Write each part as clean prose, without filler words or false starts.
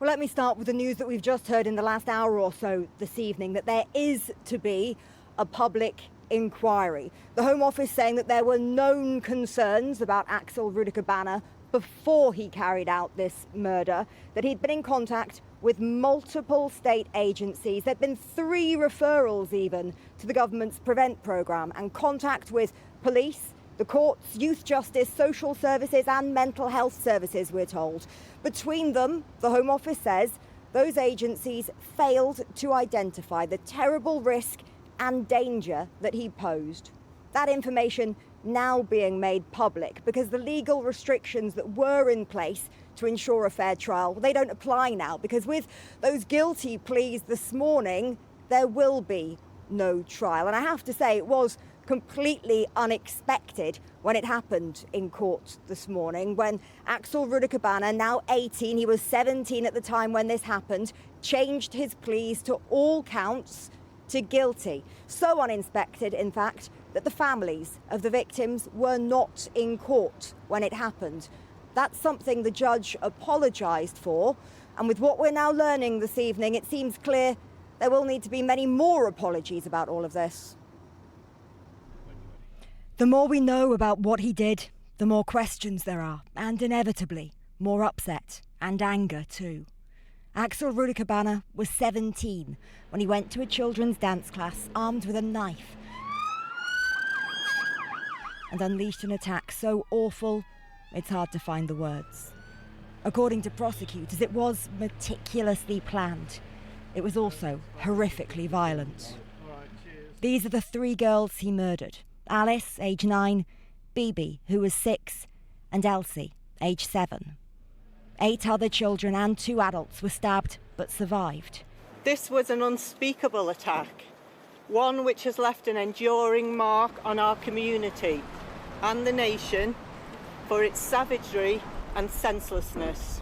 Well, let me start with the news that we've just heard in the last hour or so this evening, that there is to be a public inquiry. The Home Office saying that there were known concerns about Axel Rudakubana before he carried out this murder, that he'd been in contact with multiple state agencies. There'd been 3 referrals even to the government's Prevent programme, and contact with police, the courts, youth justice, social services and mental health services, we're told. Between them, the Home Office says, those agencies failed to identify the terrible risk and danger that he posed. That information now being made public because the legal restrictions that were in place to ensure a fair trial, they don't apply now, because with those guilty pleas this morning, there will be no trial. And I have to say, it was completely unexpected when it happened in court this morning, when Axel Rudakubana, now 18, he was 17 at the time when this happened, changed his pleas to all counts to guilty. So unexpected, in fact, that the families of the victims were not in court when it happened. That's something the judge apologised for, and with what we're now learning this evening, it seems clear there will need to be many more apologies about all of this. The more we know about what he did, the more questions there are, and inevitably, more upset and anger too. Axel Rudakubana was 17 when he went to a children's dance class armed with a knife and unleashed an attack so awful, it's hard to find the words. According to prosecutors, it was meticulously planned. It was also horrifically violent. These are the 3 girls he murdered. Alice, age 9, Bibi, who was 6, and Elsie, age 7. 8 other children and 2 adults were stabbed but survived. This was an unspeakable attack, one which has left an enduring mark on our community and the nation for its savagery and senselessness.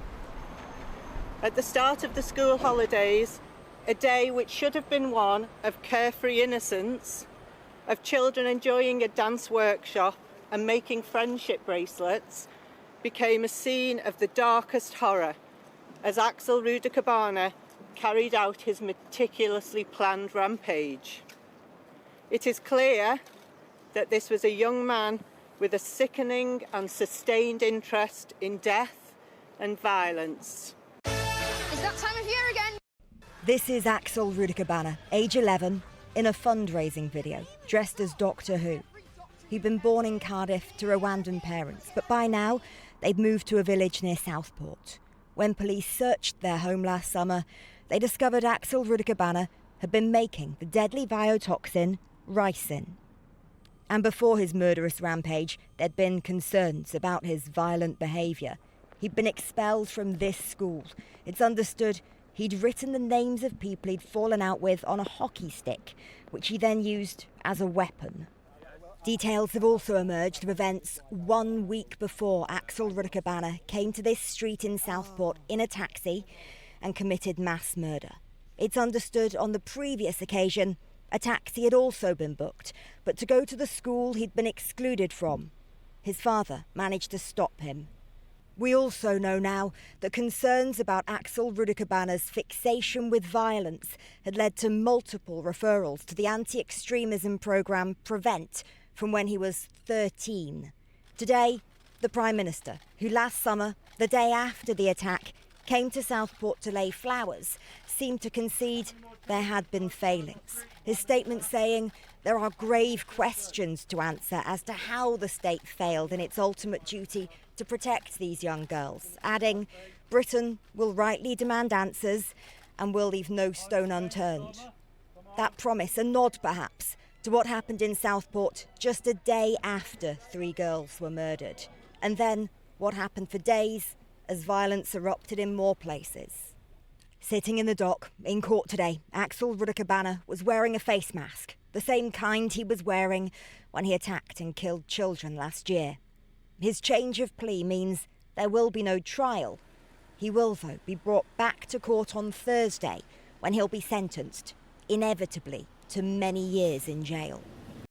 At the start of the school holidays, a day which should have been one of carefree innocence, of children enjoying a dance workshop and making friendship bracelets, became a scene of the darkest horror as Axel Rudakubana carried out his meticulously planned rampage. It is clear that this was a young man with a sickening and sustained interest in death and violence. It's that time of year again! This is Axel Rudakubana, age 11, in a fundraising video, dressed as Doctor Who. He'd been born in Cardiff to Rwandan parents, but by now they'd moved to a village near Southport. When police searched their home last summer, they discovered Axel Rudakubana had been making the deadly biotoxin ricin. And before his murderous rampage, there'd been concerns about his violent behaviour. He'd been expelled from this school. It's understood he'd written the names of people he'd fallen out with on a hockey stick, which he then used as a weapon. Details have also emerged of events 1 week before Axel Rudakubana came to this street in Southport in a taxi and committed mass murder. It's understood on the previous occasion a taxi had also been booked, but to go to the school he'd been excluded from. His father managed to stop him. We also know now that concerns about Axel Rudakubana's fixation with violence had led to multiple referrals to the anti-extremism programme Prevent from when he was 13. Today, the Prime Minister, who last summer, the day after the attack, came to Southport to lay flowers, seemed to concede there had been failings. His statement saying there are grave questions to answer as to how the state failed in its ultimate duty to protect these young girls, adding Britain will rightly demand answers and will leave no stone unturned. That promise, a nod perhaps, to what happened in Southport just a day after 3 girls were murdered. And then what happened for days as violence erupted in more places. Sitting in the dock in court today, Axel Rudakubana was wearing a face mask, the same kind he was wearing when he attacked and killed children last year. His change of plea means there will be no trial. He will, though, be brought back to court on Thursday when he'll be sentenced, inevitably, to many years in jail.